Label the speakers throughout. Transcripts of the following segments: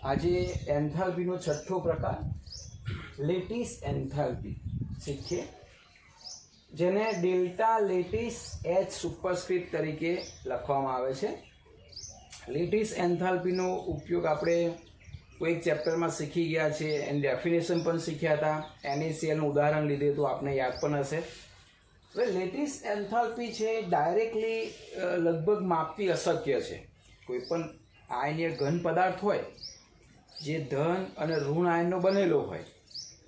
Speaker 1: આજે એન્થાલ્પીનો છઠ્ઠો પ્રકાર લેટિસ એન્થાલ્પી શીખીએ, જેને ડેલ્ટા લેટિસ એચ સુપરસ્ક્રિપ્ટ તરીકે લખવામાં આવે છે. લેટિસ એન્થાલ્પીનો ઉપયોગ આપણે કોઈ એક ચેપ્ટરમાં શીખી ગયા છે, એની ડેફિનેશન પણ શીખ્યા હતા. NaClનું ઉદાહરણ લીધે તો આપને યાદ પણ હશે. હવે લેટિસ એન્થાલ્પી છે ડાયરેક્ટલી લગભગ માપવી અશક્ય છે. કોઈ પણ આયનીય ઘન પદાર્થ હોય જે ધન અને ઋણ આયનનો બનેલો હોય,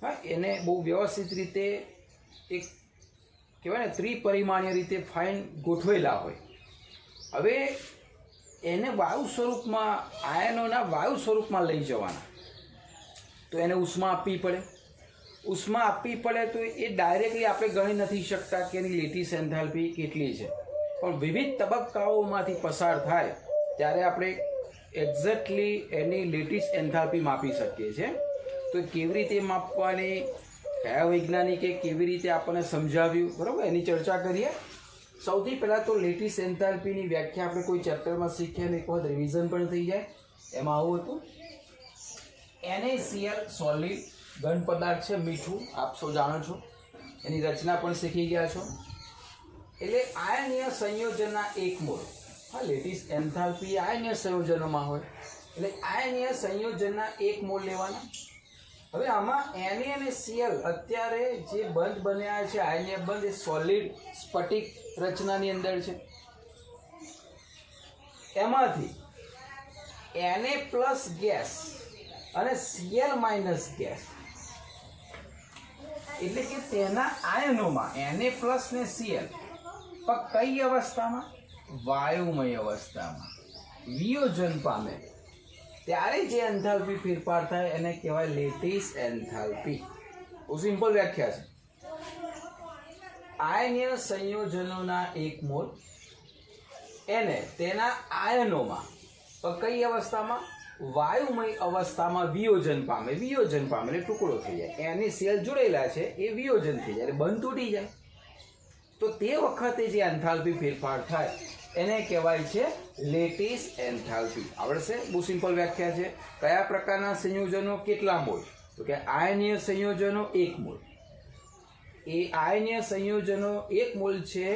Speaker 1: હા, એને બહુ વ્યવસ્થિત રીતે એક કહેવાય ને ત્રિપરિમાણીય રીતે ફાઇન ગોઠવેલા હોય. હવે એને વાયુ સ્વરૂપમાં, આયનોના વાયુ સ્વરૂપમાં લઈ જવાના, તો એને ઉષ્મા આપવી પડે. ઉષ્મા આપવી પડે તો એ ડાયરેક્ટલી આપણે ગણી નથી શકતા કે એની લેટિસ એન્થાલ્પી કેટલી છે, પણ વિવિધ તબક્કાઓમાંથી પસાર થાય ત્યારે આપણે એક્ઝેક્ટલી એની લેટિસ એન્થાલ્પી માપી શકીએ છીએ. તો કેવી રીતે માપવાની, કયા વૈજ્ઞાનિકે કેવી રીતે આપણને સમજાવ્યું, બરાબર, એની ચર્ચા કરીએ. સૌથી પહેલાં તો લેટિસ એન્થાલ્પીની વ્યાખ્યા આપણે કોઈ ચેપ્ટરમાં શીખીએ અને એક વખત રિવિઝન પણ થઈ જાય. એમાં આવું હતું, NaCl સોલિડ ઘન પદાર્થ છે, મીઠું, આપ સૌ જાણો છો, એની રચના પણ શીખી ગયા છો. એટલે આયનીય સંયોજનના એક મોલ, હા, લેટિસ એન્થાલ્પી આયનીય સંયોજનોમાં હોય એટલે આયનીય સંયોજનના એક મોલ લેવાના. હવે આમાં Na અને Cl અત્યારે જે બંધ બન્યા છે, આયનીય બંધ, એ સોલિડ સ્ફટિક રચનાની અંદર છે. એમાંથી Na પ્લસ ગેસ અને Cl માઇનસ ગેસ, એટલે કે તેના આયનોમાં Na પ્લસ ને Cl પણ કઈ અવસ્થામાં? વાયુમય અવસ્થામાં વિયોજન પામે ત્યારે જે એન્થાલ્પી ફેરફાર થાય એને કહેવાય લેટિસ એન્થાલ્પી. બહુ સિમ્પલ વ્યાખ્યા છે. આયનીય સંયોજનોના એક મોલ એને તેના આયનોમાં પણ કઈ અવસ્થામાં? વાયુમય અવસ્થામાં વિયોજન પામે. વિયોજન પામે એટલે ટુકડો થઈ જાય. NaCl જોડેલા છે એ વિયોજન થઈ જાય એટલે બંધ તૂટી જાય. તો તે વખતે જે એન્થાલ્પી ફેરફાર થાય એને કહેવાય છે લેટિસ એન્થાલ્પી. આવડશે? બહુ સિમ્પલ વ્યાખ્યા છે. કયા પ્રકારના સંયોજનો કેટલા મોલ? તો કે આયનીય સંયોજનો એક મોલ. એ આયનીય સંયોજનો એક મોલ છે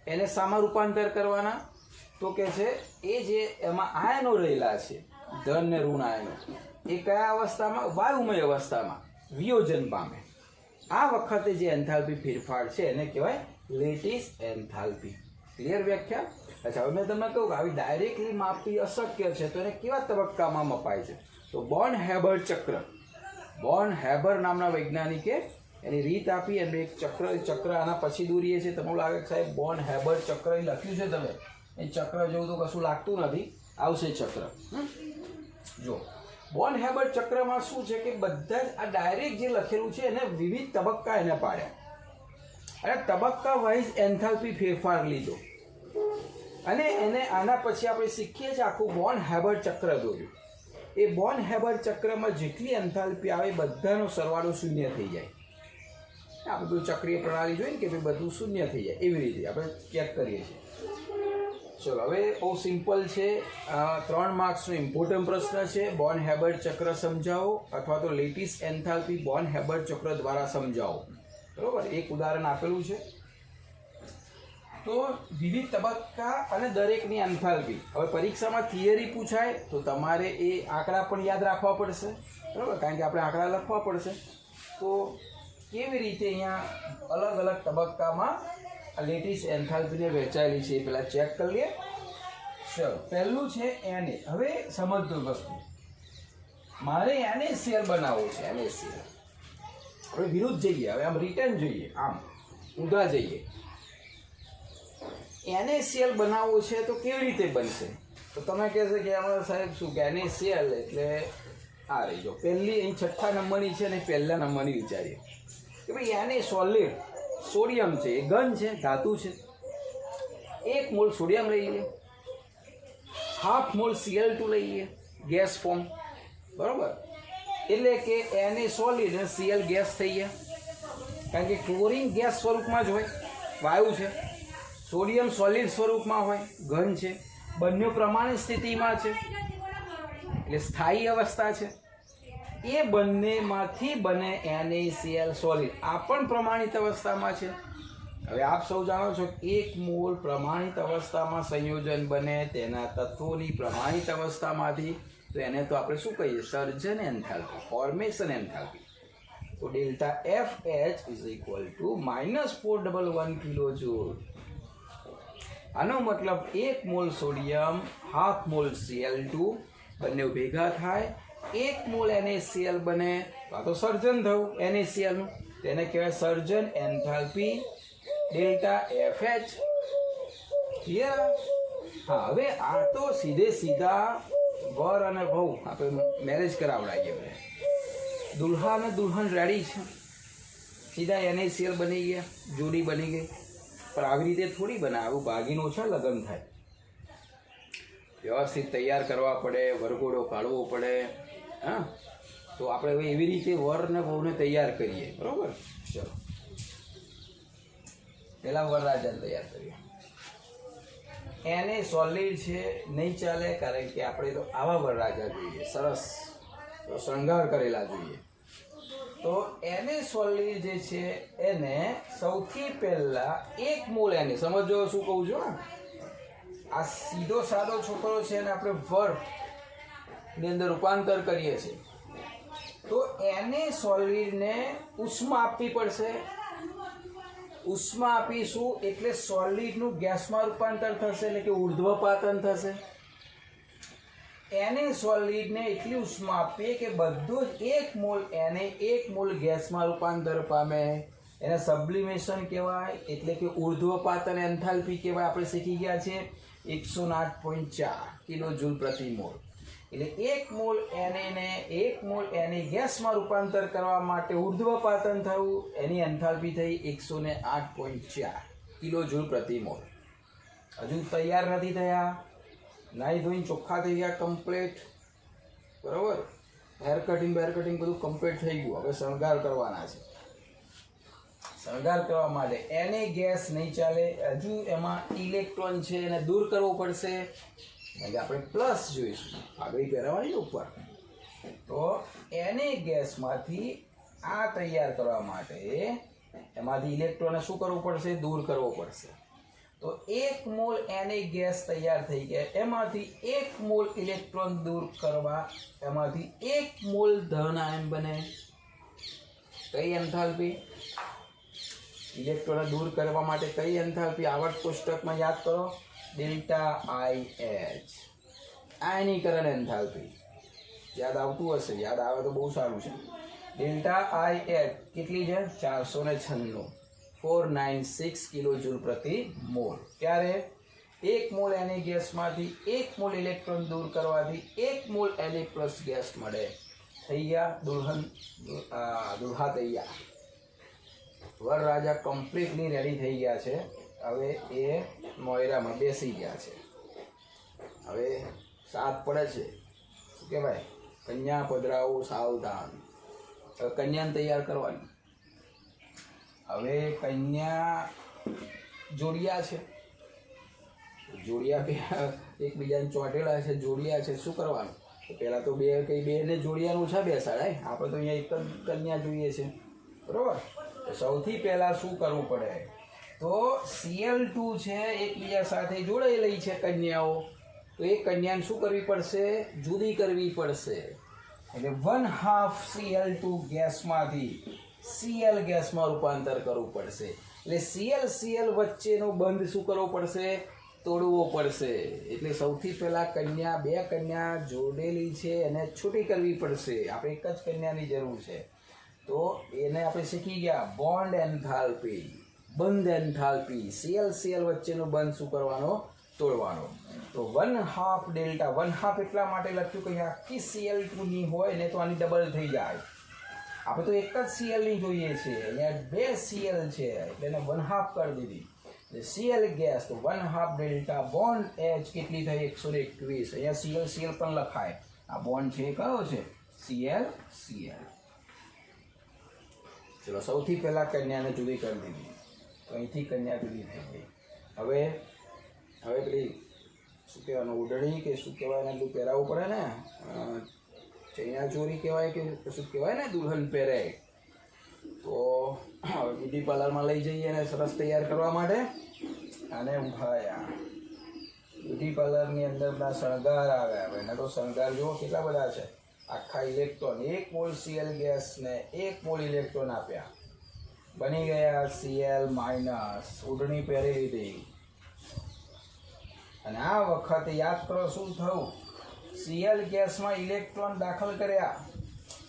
Speaker 1: એને શામાં રૂપાંતર કરવાના? તો કે છે એ જે એમાં આયનો રહેલા છે, ધન ને ઋણ આયનો, એ કયા અવસ્થામાં? વાયુમય અવસ્થામાં વિયોજન પામે. આ વખતે જે એન્થાલ્પી ફેરફાર છે એને કહેવાય લેટિસ એન્થાલ્પી. ક્લિયર વ્યાખ્યા? અચ્છા, હવે મેં તમને કહું કે આવી ડાયરેક્ટલી માપવી અશક્ય છે તો એને કેવા તબક્કામાં મપાય છે? તો બોર્ન હેબર ચક્ર, બોર્ન હેબર નામના વૈજ્ઞાનિકે એની રીત આપી અને એક ચક્ર આના પછી દોરીએ છે. તમને લાગે કે સાહેબ બોર્ન હેબર ચક્ર એ લખ્યું છે તમે, એ ચક્ર જેવું તો કશું લાગતું નથી. આવશે ચક્ર. જો બોર્ન હેબર ચક્રમાં શું છે કે બધા જ આ ડાયરેક્ટ જે લખેલું છે એને વિવિધ તબક્કા એને પાડ્યા અને તબક્કા વાઇઝ એન્થાલ્પી ફેરફાર લીધો અને એને આના પછી આપણે શીખીએ છીએ આખું બોર્ન હેબર ચક્ર દોર્યું. એ બોર્ન હેબર ચક્રમાં જેટલી એન્થાલ્પી આવે બધાનો સરવાળો શૂન્ય થઈ જાય. આ બધું ચક્રીય પ્રણાલી જોઈએ કે ભાઈ બધું શૂન્ય થઈ જાય, એવી રીતે આપણે ચેક કરીએ છીએ. ચલો, હવે બહુ સિમ્પલ છે. 3 માર્ક્સનો ઇમ્પોર્ટન્ટ પ્રશ્ન છે. બોર્ન હેબર ચક્ર સમજાવો અથવા તો લેટિસ એન્થાલ્પી બોર્ન હેબર ચક્ર દ્વારા સમજાવો. બરોબર, એક ઉદાહરણ આપેલું છે. તો વિવિધ તબક્કા અને દરેકની એન્થાલ્પી. હવે પરીક્ષામાં થિયરી પૂછાય તો તમારે એ આંકડા પણ યાદ રાખવા પડશે, બરાબર, કારણ કે આપણે આંકડા લખવા પડશે. તો કેવી રીતે અહીંયા અલગ અલગ તબક્કામાં લેટિસ એન્થાલ્પીને વહેંચાયેલી છે એ પહેલાં ચેક કરી લઈએ. ચલો, પહેલું છે Na. હવે સમજતું વસ્તુ, મારે NaCl બનાવવું છે. NaCl હવે વિરુદ્ધ જઈએ, હવે આમ રિટર્ન જોઈએ, આમ ઊંધા જઈએ. NaCl બનાવવું છે તો કેવી રીતે બનશે? તો તમે કહેશે કે આમાં સાહેબ શું કે NaCl એટલે આ રહી જો પહેલી અહીં 6થા નંબરની છે ને પહેલા નંબરની વિચારીએ કે ભાઈ Na સોલિડ સોડિયમ છે, એ ઘન છે, ધાતુ છે. 1 મોલ સોડિયમ લઈએ, ½ મોલ Cl2 લઈએ, ગેસ ફોર્મ, બરાબર, એટલે કે Na સોલિડ અને Cl ગેસ થઈ ગયા. કારણ કે ક્લોરિન ગેસ સ્વરૂપમાં જ હોય, વાયુ છે. સોડિયમ સોલિડ સ્વરૂપમાં હોય, ઘન છે. બંને પ્રમાણિત સ્થિતિમાં છે. એટલે એટલે સ્થાયી અવસ્થા છે, એ બંનેમાંથી બને NaCl સોલિડ. આ પણ પ્રમાણિત અવસ્થામાં છે. હવે આપ સૌ જાણો છો એક મોલ પ્રમાણિત અવસ્થામાં સંયોજન બને તેના તત્વોની પ્રમાણિત અવસ્થામાંથી, તો એને તો આપણે શું કહીએ? સર્જન એન્થાલ્પી, ફોર્મેશન એન્થાલ્પી. તો delta FH is equal to -411 કિલોજૂલ. આનો મતલબ 1 mall sodium, half mall Cl2 બંને ભેગા થાય, 1 મોલ NaCl બને. તો આ તો સર્જન થયું NaCl નું, તેને કહેવાય સર્જન એન્થાલ્પી ડેલ્ટા FH. ક્લિયર? હા, હવે આ તો સીધે સીધા વર અને વહુ આપણે મેરેજ કરાવડાવીએ. આપણે દુલ્હા અને દુલ્હન રેડી છે, સીધા NaCl બની ગયા, જોડી બની ગઈ. પણ આવી રીતે થોડી બને, આવું ભાગીને ઓછા લગ્ન થાય. વ્યવસ્થિત તૈયાર કરવા પડે, વરઘોડો કાઢવો પડે. હા, તો આપણે હવે એવી રીતે વર ને વહુને તૈયાર કરીએ. બરોબર? ચલો પેલા વરરાજાને તૈયાર કરીએ. એને સોલિડ છે નહીં ચાલે, કારણ કે આપણે તો આવા વરરાજા જોઈએ, સરસ શણગાર કરેલા જોઈએ. તો એને સોલિડ જે છે એને સૌથી પહેલા 1 મોલ એને સમજો શું કહું છું. આ સીધો સાદો છોકરો છે અને આપણે વર ની અંદર રૂપાંતર કરીએ છીએ. તો એને સોલિડને ઉષ્મા આપવી પડશે. ઉષ્મા આપીશું એટલે સોલિડનું ગેસમાં રૂપાંતર થશે, એટલે કે ઉર્ધ્વપાતન થશે. એને સોલિડને એટલી ઉષ્મા આપીએ કે બધું જ 1 મોલ એને 1 મોલ ગેસમાં રૂપાંતર પામે. એને સબ્લિમેશન કહેવાય, એટલે કે ઉર્ધ્વપાતન એન્થાલ્પી કહેવાય. આપણે શીખી ગયા છે 108.4 કિલોજૂલ પ્રતિ મોલ. એટલે 1 મોલ એને 1 મોલ એને ગેસમાં રૂપાંતર કરવા માટે ઉર્ધ્વપાતન થયું, એની એન્થાલ્પી થઈ 108.4 કિલોજૂલ પ્રતિ મોલ. હજુ તૈયાર નથી થયા, નાહી ધોઈને ચોખ્ખા થઈ ગયા કમ્પ્લીટ. બરાબર? હેર કટિંગ બધું કમ્પ્લીટ થઈ ગયું. હવે શણગાર કરવાના છે. શણગાર કરવા માટે એને ગેસ નહીં ચાલે, હજુ એમાં ઇલેક્ટ્રોન છે એને દૂર કરવો પડશે. એટલે આપણે પ્લસ જોઈશું, આગળ પહેરાવાની ઉપર. તો એને ગેસમાંથી આ તૈયાર કરવા માટે એમાંથી ઇલેક્ટ્રોનને શું કરવું પડશે? દૂર કરવો પડશે. તો 1 મોલ એને ગેસ તૈયાર થઈ ગયા, એમાંથી 1 મોલ ઇલેક્ટ્રોન દૂર કરવા, એમાંથી 1 મોલ ધન આયન બને. કઈ એન્થાલ્પી? ઇલેક્ટ્રોન દૂર કરવા માટે કઈ એન્થાલ્પી? આવર્ત કોષ્ટકમાં યાદ કરો, ડેલ્ટા IH, આયનીકરણ એન્થાલ્પી. યાદ આવતું હશે, યાદ આવે તો બહુ સારું છે. ડેલ્ટા IH કેટલી છે? 496, 496 કિલોજૂલ પ્રતિ મોલ. ક્યારે? 1 મોલ એની ગેસમાંથી 1 મોલ ઇલેક્ટ્રોન દૂર કરવાથી 1 મોલ Na પ્લસ ગેસ મળે. થઈ ગયા દુલ્હા તૈયાર. વરરાજા કમ્પ્લીટલી રેડી થઈ ગયા છે. હવે એ મોયરામાં બેસી ગયા છે. હવે સાત પડે છે, શું કહેવાય? કન્યા પધરાવો સાવધાન. હવે કન્યાને તૈયાર કરવાની. હવે કન્યા જોડિયા છે, જોડિયા બે એકબીજાને ચોંટેલા છે, જોડિયા છે. શું કરવાનું? પહેલાં તો બેને જોડિયાનું ઓછા બેસાડાય. આપણે તો અહીંયા એક જ કન્યા જોઈએ છે. બરાબર? તો સૌથી પહેલાં શું કરવું પડે? તો Cl2 છે એકબીજા સાથે જોડાયેલી છે કન્યાઓ, તો એ કન્યાને શું કરવી પડશે? જુદી કરવી પડશે. એટલે 1/2 Cl2 ગેસમાંથી Cl ગેસમાં રૂપાંતર કરવું પડશે. એટલે Cl વચ્ચેનો બંધ શું કરવો પડશે? તોડવો પડશે. એટલે સૌથી પહેલાં બે કન્યા જોડેલી છે એને છૂટી કરવી પડશે. આપણે એક જ કન્યાની જરૂર છે. તો એને આપણે શીખી ગયા બોન્ડ એન્થાલ્પી, બંધ એન્થાલ્પી. Cl વચ્ચેનો બંધ શું કરવાનો? તોડવાનો. તો 1/2 ડેલ્ટા, 1/2 એટલા માટે લખ્યું કે આખી Cl2 ની હોય ને તો આની ડબલ થઈ જાય. આપણે તો એક જ Cl ની જોઈએ છે, અહીંયા 2 Cl છે એટલે એને 1/2 કરી દીધી. Cl ગેસ, તો 1/2 ડેલ્ટા બોન્ડ H કેટલી થઈ? 121. અહીંયા Cl પણ લખાય. આ બોન્ડ છે કયો છે? Cl. ચલો સૌથી પહેલા કન્યાને જુદી કરી દીધી, તો અહીંથી કન્યા જુદી થઈ ગઈ. હવે પેલી શું કહેવાનું ઉડણી કે શું કહેવાય ને બધું પહેરાવવું પડે ને ચૈના ચોરી કહેવાય કે શું કહેવાય ને દુલ્હન પહેરે તો હવે બ્યુટી પાર્લરમાં લઈ જઈએ ને સરસ તૈયાર કરવા માટે અને ઉભાયા બ્યુટી પાર્લરની અંદર બધા શણગાર આવ્યા હવે એના તો શણગાર જુઓ કેટલા બધા છે આખા ઇલેક્ટ્રોન 1 મોલ Cl ગેસને 1 મોલ ઇલેક્ટ્રોન આપ્યા બની ગયા Cl માઇનસ ઉડણી પહેરી લીધી અને આ વખતે યાદ કરો શું થયું Cl ગેસમાં ઇલેક્ટ્રોન દાખલ કર્યા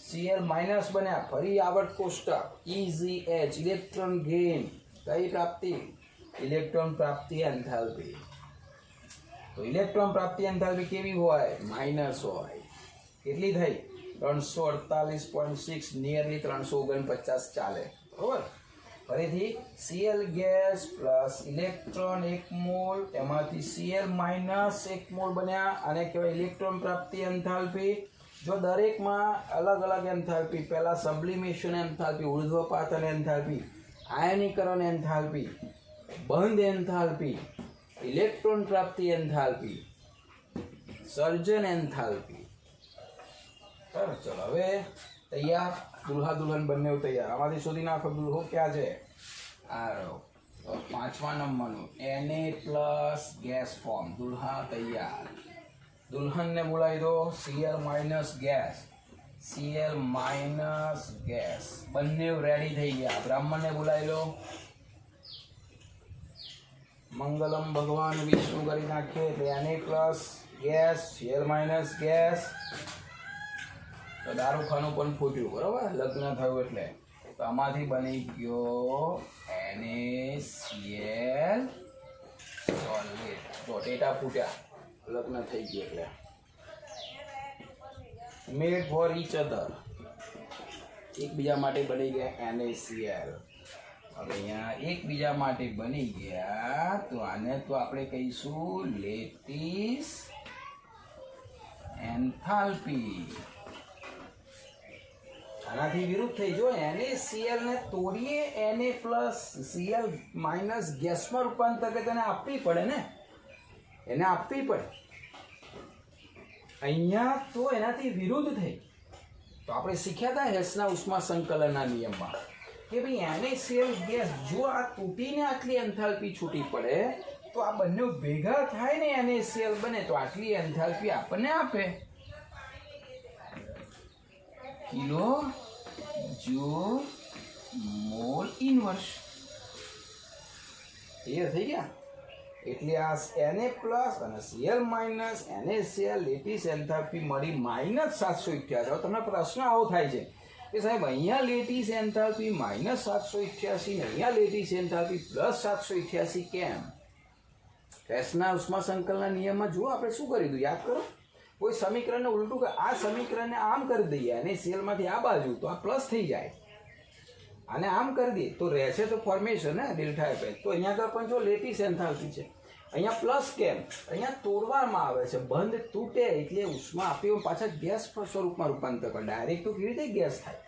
Speaker 1: Cl માઇનસ બન્યા ફરી આવર્ત કોષ્ટક EZH ઇલેક્ટ્રોન ગેઇન કઈ પ્રાપ્તિ ઇલેક્ટ્રોન પ્રાપ્તિ એન્થાલ્પી તો ઇલેક્ટ્રોન પ્રાપ્તિ એન્થાલ્પી કેવી હોય માઇનસ હોય કેટલી થઈ 348.6 નિયરલી 349 ચાલે બરોબર ફરીથી Cl gas plus electron 1 mall એમાંથી Cl માઇનસ 1 મોલ બન્યા અને કહેવાય ઇલેક્ટ્રોન પ્રાપ્તિ એન્થાલ્પી જો દરેકમાં અલગ અલગ એન્થાલ્પી પહેલા સબ્લિમેશન એન્થાલ્પી ઉર્ધ્વપાતન એન્થાલ્પી આયનીકરણ એન્થાલ્પી બંધ એન્થાલ્પી ઇલેક્ટ્રોન પ્રાપ્તિ એન્થાલ્પી સર્જન એન્થાલ્પી બરાબર ચલો હવે તૈયાર દુલ્હા દુલ્હન બંને તૈયાર આમાંથી શોધી નાખો દુલ્હો ક્યાં છે આ 5મા નંબરનું Na પ્લસ ગેસ ફોર્મ દુલ્હા તૈયાર દુલ્હનને બોલાવી દો Cl માઇનસ ગેસ બંને રેડી થઈ ગયા બ્રાહ્મણને બોલાવી લો મંગલમ ભગવાન વિષ્ણુ કરી નાખીએ એટલે Na plus gas Cl minus gas તો દારૂખાનું પણ ફૂટ્યું બરાબર લગ્ન થયું એટલે તો આમાંથી બની ગયો NaCl સોલિડ તો ટેટા ફૂટ્યા લગ્ન થઈ ગયું એટલે મેડ ફોર ઈચ અધર એકબીજા માટે બની ગયા NaCl હવે અહીંયા એકબીજા માટે બની ગયા તો આને તો આપણે કહીશું લેટિસ એન્થાલ્પી આનાથી વિરુદ્ધ થઈ જો NaCl ને તોડીએ Na પ્લસ Cl માઇનસ ગેસમાં રૂપાંતર કરે તેને આપવી પડે ને એને આપવી પડે અહીંયા તો એનાથી વિરુદ્ધ થઈ તો આપણે શીખ્યા હતા હેસના ઉષ્મા સંકલનના નિયમમાં કે ભાઈ NaCl ગેસ જો આ તૂટીને આટલી એન્થાલ્પી છૂટી પડે તો આ બંને ભેગા થાય ને NaCl બને તો આટલી એન્થાલ્પી આપણને આપે kilo joule mall inverse clear થઈ ગયા એટલે આ Na પ્લસ અને Cl minus NaCl lattice enthalpy મળી -788 તમને પ્રશ્ન આવો થાય છે કે સાહેબ અહીંયા લેટિસ એન્થાલ્પી -788 ને અહીંયા લેટિસ એન્થાલ્પી +788 કેમ હેસના ઉષ્મા સંકલનના નિયમમાં જુઓ આપણે શું કરી દીધું યાદ કરો કોઈ સમીકરણને ઉલટું કે આ સમીકરણને આમ કરી દઈએ અને સેલમાંથી આ બાજુ તો આ પ્લસ થઈ જાય અને આમ કરી દઈએ તો રહેશે તો ફોર્મેશન ને ડેલ્ટા એફ તો અહીંયા આગળ પણ જો લેટિસ એન્થાલ્પી છે અહીંયા પ્લસ કેમ અહીંયા તોડવામાં આવે છે બંધ તૂટે એટલે ઉષ્મા આપી પાછા ગેસ સ્વરૂપમાં રૂપાંતર કરે ડાયરેક્ટ તો કેવી રીતે ગેસ થાય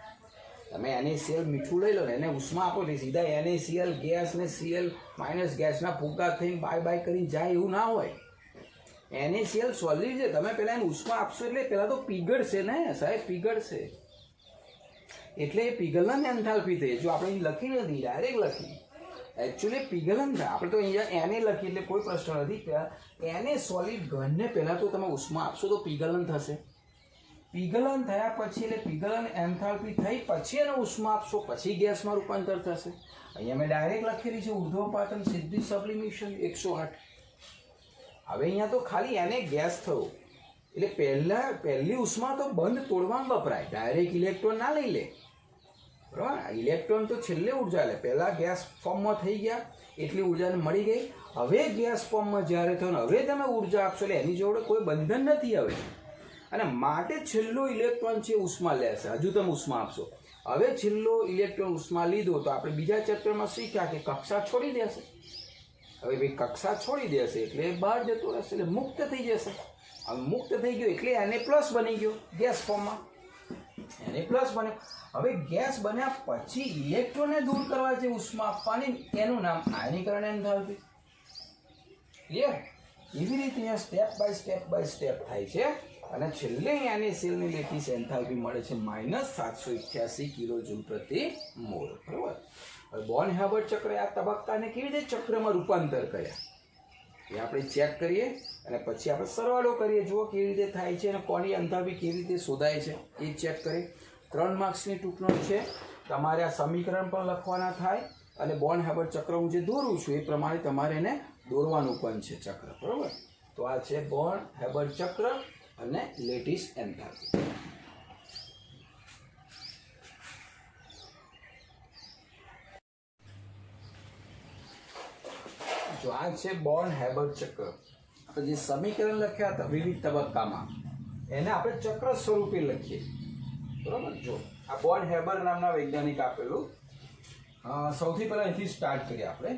Speaker 1: તમે NaCl મીઠું લઈ લો ને એને ઉષ્મા આપો એટલે સીધા NaCl ગેસ ને Cl માઇનસ ગેસના ફૂગા થઈને બાય બાય કરીને જાય એવું ના હોય NaCl સોલિડ છે તમે પહેલાં એને ઉષ્મા આપશો એટલે પહેલાં તો પીગળશે ને સાહેબ પીગળશે એટલે એ પીગલન એન્થાલ્પી થઈ જો આપણે લખી નથી ડાયરેક્ટ લખી એકચ્યુઅલી પીગલન થાય આપણે તો અહીંયા Na લખી એટલે કોઈ પ્રશ્ન નથી Na સોલિડ ઘનને પહેલાં તો તમે ઉષ્મા આપશો તો પીગલન થશે પીગલન થયા પછી એટલે પીગલન એન્થાલ્પી થઈ પછી એને ઉષ્મા આપશો પછી ગેસમાં રૂપાંતર થશે અહીંયા મેં ડાયરેક્ટ લખેલી છે ઉર્ધ્વપાતન સીધી સબ્લિમેશન 108 હવે અહીંયા તો ખાલી એને ગેસ થયો એટલે પહેલી ઉષ્મા તો બંધ તોડવામાં વપરાય ડાયરેક્ટ ઇલેક્ટ્રોન ના લઈ લે બરાબર ઇલેક્ટ્રોન તો છેલ્લે ઉર્જા લે પહેલાં ગેસ ફોર્મમાં થઈ ગયા એટલી ઉર્જાને મળી ગઈ હવે ગેસ ફોર્મમાં જ્યારે થયો ને હવે તમે ઉર્જા આપશો એટલે એની જોડે કોઈ બંધન નથી હવે અને માટે છેલ્લો ઇલેક્ટ્રોન છે ઉષ્મા લેશે હજુ તમે ઉષ્મા આપશો હવે છેલ્લો ઇલેક્ટ્રોન ઉષ્મા લીધો તો આપણે બીજા ચેપ્ટરમાં શીખ્યા કે કક્ષા છોડી દેશે હવે ભાઈ કક્ષા છોડી દેશે એટલે બહાર જતો રહેશે એટલે મુક્ત થઈ જશે હવે મુક્ત થઈ ગયો એટલે Na પ્લસ બની ગયો ગેસ ફોર્મમાં Na પ્લસ બને હવે ગેસ બન્યા પછી ઇલેક્ટ્રોનને દૂર કરવા જે ઉષ્મા આપવાની એનું નામ આયનીકરણ એન્થાલ્પી ક્લિયર એવી રીતે અહીંયા સ્ટેપ બાય સ્ટેપ થાય છે અને છેલ્લે NaCl ની લેટીસ એન્થાલ્પી મળે છે -788 કિલોજૂલ પ્રતિ મોલ. બરાબર. હવે બોર્ન હેબર્ટ ચક્રે આ તબક્કાને કેવી રીતે ચક્રમાં રૂપાંતર કર્યા એ આપણે ચેક કરીએ અને પછી આપણે સરવાળો કરીએ. જુઓ કેવી રીતે થાય છે અને કોની એન્થાલ્પી કેવી રીતે શોધાય છે એ ચેક કરીએ. 3 માર્ક્સની ટૂંકનોટ છે. તમારે આ સમીકરણ પણ લખવાના થાય અને બોર્ન હેબર્ટ ચક્ર હું જે દોરું છું એ પ્રમાણે તમારે એને દોરવાનું પણ છે ચક્ર. બરાબર. તો આ છે બોર્ન હેબર્ટ ચક્ર અને લેટીસ એન્થાલ્પી. જો આ છે બોર્ન હેબર્ટ ચક્ર. આપણે જે સમીકરણ લખ્યા હતા વિવિધ તબક્કામાં એને આપણે ચક્ર સ્વરૂપે લખીએ. બરાબર. જો આ બોર્ન હેબર નામના વૈજ્ઞાનિક આપેલું. સૌથી પહેલા અહીંથી સ્ટાર્ટ કરીએ આપણે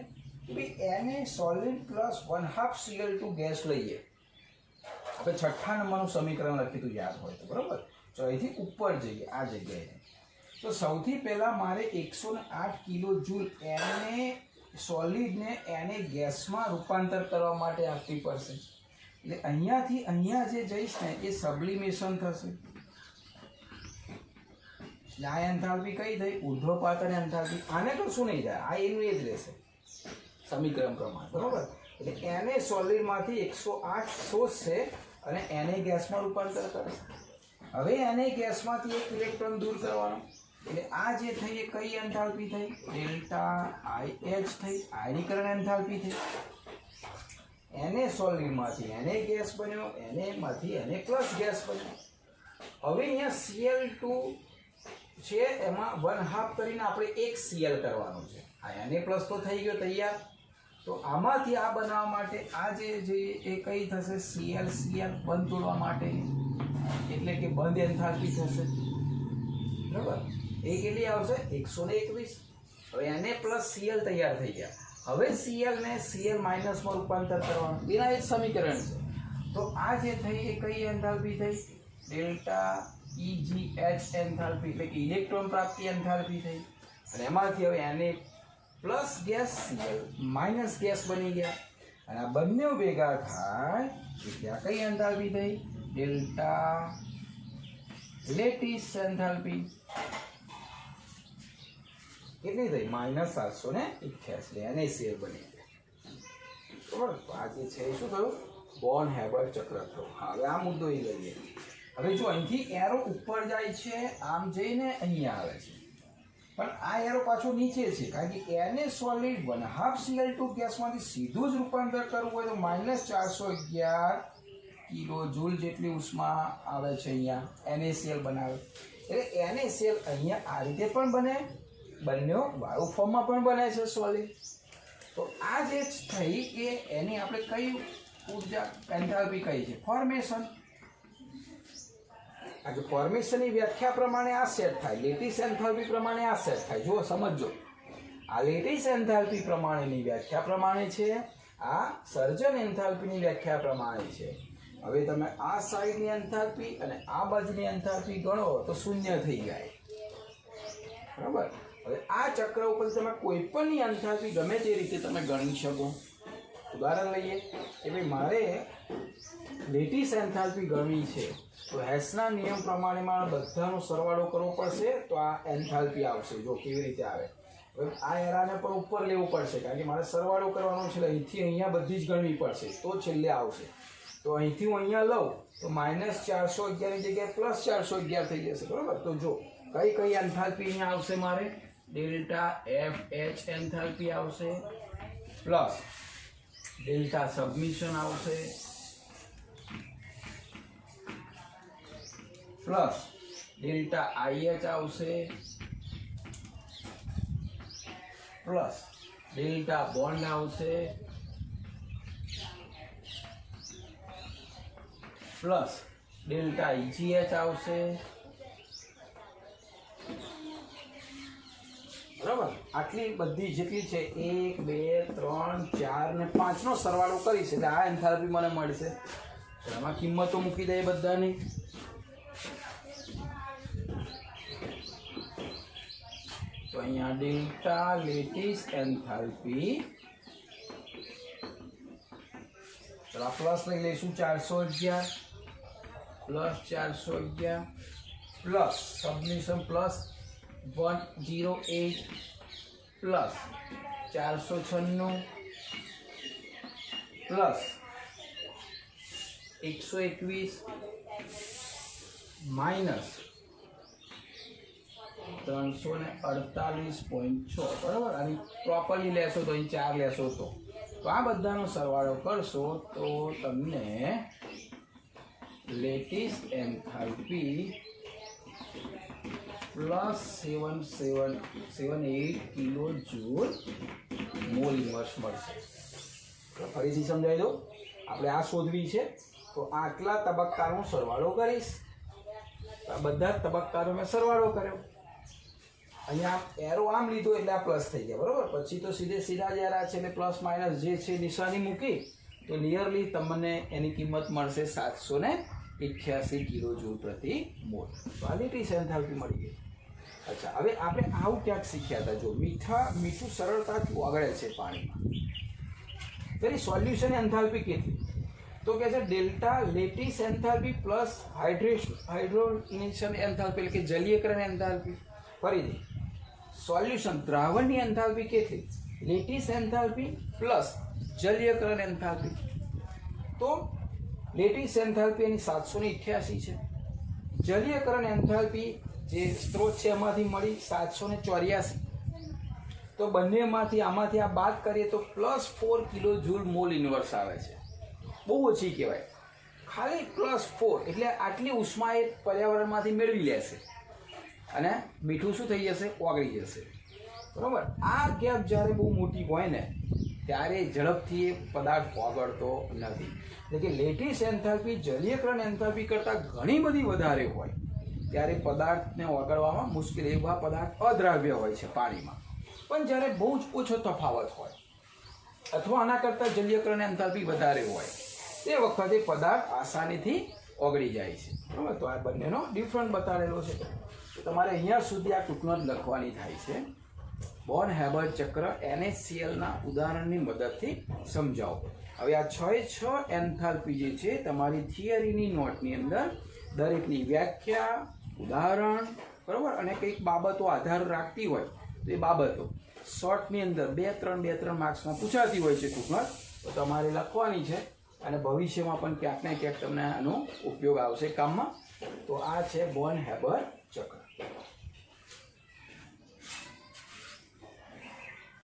Speaker 1: કે ભાઈ Na solid plus 1/2 Cl2 gas લઈએ. આપણે 6થા નંબરનું સમીકરણ લખ્યું હતું યાદ હોય તો. બરાબર. તો અહીંથી ઉપર જઈએ આ જગ્યાએ. તો સૌથી પહેલા મારે 108 કિલોજૂલ Na સોલિડને Na ગેસમાં રૂપાંતર કરવા માટે આપવી પડશે. એટલે અહીંયાથી અહીંયા જે જઈશ ને એ સબ્લિમેશન થશે. આ એન્થાલ્પી કઈ થઈ? ઉર્ધ્વપાતન એન્થાલ્પી. આને તો શું નહીં થાય, આ એનું એ જ રહેશે સમીકરણ પ્રમાણે. બરાબર. એટલે Na સોલિડમાંથી 108 શોષશે અને Na ગેસમાં રૂપાંતર કરશે. હવે Na ગેસમાંથી એક ઇલેક્ટ્રોન દૂર કરવાનો. એટલે આ જે થઈ એ કઈ એન્થાલ્પી થઈ? ડેલ્ટા IH થઈ, આયનીકરણ એન્થાલ્પી થઈ. Na સોલિડમાંથી Na ગેસ બન્યો, Na માંથી Na પ્લસ ગેસ બન્યો. હવે અહીંયા Cl2 છે એમાં 1/2 કરીને આપણે એક Cl કરવાનું છે. આ Na પ્લસ તો થઈ ગયો તૈયાર. તો આમાંથી આ બનાવવા માટે આ જે એ કઈ થશે? Cl બંધ તોડવા માટે એટલે કે બંધ એન્થાલ્પી થશે. બરાબર. એ કેટલી આવશે? 121. હવે Na પ્લસ Cl તૈયાર થઈ ગયા. હવે Cl ને Cl માઇનસમાં રૂપાંતર કરવાનું. એના એક સમીકરણ છે. તો આ જે થઈ એ કઈ એન્થાલ્પી થઈ? ડેલ્ટા EGH એન્થાલ્પી એટલે કે ઇલેક્ટ્રોન પ્રાપ્તિ એન્થાલ્પી થઈ. અને એમાંથી હવે Na plus gas Cl minus gas બની ગયા. અને આ બંને ભેગા થાય એટલે આ કઈ એન્થાલ્પી થઈ? Delta lattice enthalpy. કેટલી થઈ? -788. NaCl બની ગયા. બરાબર. તો આ જે છે શું થયું? બોર્ન હેબર્ટ ચક્ર થયું. હવે આ મુદ્દો એ લઈએ. હવે જો અહીંથી એરો ઉપર જાય છે આમ જઈને અહીંયા આવે છે, પણ આ એરો પાછો નીચે છે કારણ કે Na સોલિડ 1/2 Cl2 ગેસમાંથી સીધું જ રૂપાંતર કરવું હોય તો -411 કિલોજૂલ જેટલી ઉષ્મા આવે છે. અહીંયા NaCl બનાવે એટલે NaCl અહીંયા આ રીતે પણ બને, બંને વાયુ ફોર્મમાં પણ બને છે સોલિડ. તો આ જે થઈ કે એની આપણે કઈ ઉર્જા એન્થાલ્પી કઈ છે? ફોર્મેશન. આજે ફોર્મેશનની વ્યાખ્યા પ્રમાણે આ સેટ થાય, લેટીસ એન્થાલ્પી પ્રમાણે આ સેટ થાય. જો સમજો, આ લેટીસ એન્થાલ્પી પ્રમાણેની વ્યાખ્યા પ્રમાણે છે, આ સર્જન એન્થાલ્પીની વ્યાખ્યા પ્રમાણે છે. હવે તમે આ સાઈડની એન્થાલ્પી અને આ બાજુની એન્થાલ્પી ગણો તો શૂન્ય થઈ જાય. બરાબર. હવે આ ચક્ર ઉપર તમે કોઈ પણની એન્થાલ્પી ગમે તે રીતે તમે ગણી શકો. ઉદાહરણ લઈએ કે ભાઈ મારે લેટીસ એન્થાલ્પી ગણવી છે તો હેસના નિયમ પ્રમાણે મારે બધાનો સરવાળો કરવો પડશે. તો આ એન્થાલ્પી આવશે. જો કેવી રીતે આવે. હવે આ એરાને પણ ઉપર લેવું પડશે કારણ કે મારે સરવાળો કરવાનો છે. અહીંથી અહીંયા બધી જ ગણવી પડશે તો છેલ્લે આવશે. તો અહીંથી હું અહીંયા લઉં તો -411 ની જગ્યાએ +411 થઈ જશે. બરાબર. તો જો કઈ એન્થાલ્પી અહીંયા આવશે? મારે ડેલ્ટા FH એન્થાલ્પી આવશે, પ્લસ ડેલ્ટા સબમિશન આવશે, પ્લસ ડેલ્ટા IH આવશે, પ્લસ ડેલ્ટા બોન્ડ આવશે, પ્લસ ડેલ્ટા EGH આવશે. બરાબર. આટલી બધી જેટલી છે 1 2 3 4 ને 5 નો સરવાળો કરીશ એટલે આ એન્થાલ્પી મને મળશે. આમાં કિંમતો મૂકી દઈએ બધાની. તો અહીંયા ડેલ્ટા લેટીસ એન્થાલ્પી ચલો આ પ્લસ લઈ લઈશું 411 plus 411 plus submission plus 108 plus 496 plus 121 minus 348.6 બરાબર. આની પ્રોપરલી લેશો તો અહીં 4 લેશો તો આ બધાનો સરવાળો કરશો તો તમને lattice enthalpy plus 778 kilo joule mall inverse મળશે. ફરીથી સમજાવી દો, આપણે આ શોધવી છે તો આટલા તબક્કાનો સરવાળો કરીશ. આ બધા તબક્કાનો મેં સરવાળો કર્યો. અહીંયા એરો આમ લીધો એટલે આ પ્લસ થઈ ગયા બરાબર. પછી તો સીધા જ્યારે આ છે એટલે પ્લસ માઇનસ જે છે નિશાની મૂકી તો નિયરલી તમને એની કિંમત મળશે 788 કિલો જૂલ પ્રતિ મોલ. લેટિસ એન્થાલ્પી મળી ગઈ. અચ્છા, હવે આપણે આવું ક્યાંક શીખ્યા હતા. જો મીઠું સરળતાથી ઓગળે છે પાણીમાં, તેની સોલ્યુશન એન્થાલ્પી કેટલી? તો કે છે delta lattice enthalpy plus hydration enthalpy એટલે કે જલીયકરણ એન્થાલ્પી. ફરીથી સોલ્યુશન દ્રાવણની એન્થાલ્પી કેટલી? લેટિસ એન્થાલ્પી પ્લસ જલીયકરણ એન્થાલ્પી. તો લેટિસ એન્થાલ્પી એની 788 છે. જલીયકરણ એન્થાલ્પી જે સ્ત્રોત છે એમાંથી મળી 784. તો બંનેમાંથી આમાંથી આ બાદ કરીએ તો plus 4 kilo joule mall inverse આવે છે. બહુ ઓછી કહેવાય. ખાલી પ્લસ 4 એટલે આટલી ઉષ્મા એ પર્યાવરણમાંથી મેળવી લેશે અને મીઠું શું થઈ જશે? ઓગળી જશે. બરાબર. આ ગેપ જ્યારે બહુ મોટી હોય ને ત્યારે ઝડપથી એ પદાર્થ ઓગળતો નથી. એટલે કે લેટિસ એન્થાલ્પી જલીયકરણ એન્થાલ્પી કરતાં ઘણી બધી વધારે હોય ત્યારે પદાર્થને ઓગળવામાં મુશ્કેલી. એવા પદાર્થ અદ્રાવ્ય હોય છે પાણીમાં. પણ જ્યારે બહુ જ ઓછો તફાવત હોય અથવા આના કરતાં જલીયકરણ એન્થાલ્પી વધારે હોય તે વખતે પદાર્થ આસાનીથી ઓગળી જાય છે. બરાબર. તો આ બંનેનો ડિફરન્ટ બતાડેલો છે. તો તમારે અહીંયા સુધી આ ટૂંકમાં જ લખવાની થાય છે. બોર્ન હેબર ચક્ર NaClના ઉદાહરણની મદદથી સમજાવો. હવે આ 6 એન્થાલ્પી જે છે તમારી થિયરીની નોટની અંદર દરેકની વ્યાખ્યા, ઉદાહરણ, બરાબર, અને કંઈક બાબતો આધાર રાખતી હોય તો એ બાબતો શોર્ટની અંદર 2-3 માર્ક્સમાં પૂછાતી હોય છે ટૂંકમાં. તો તમારે લખવાની છે અને ભવિષ્યમાં પણ ક્યાંક ને ક્યાંક તમને આનો ઉપયોગ આવશે કામમાં. તો આ છે બોર્ન હેબર ચક્ર.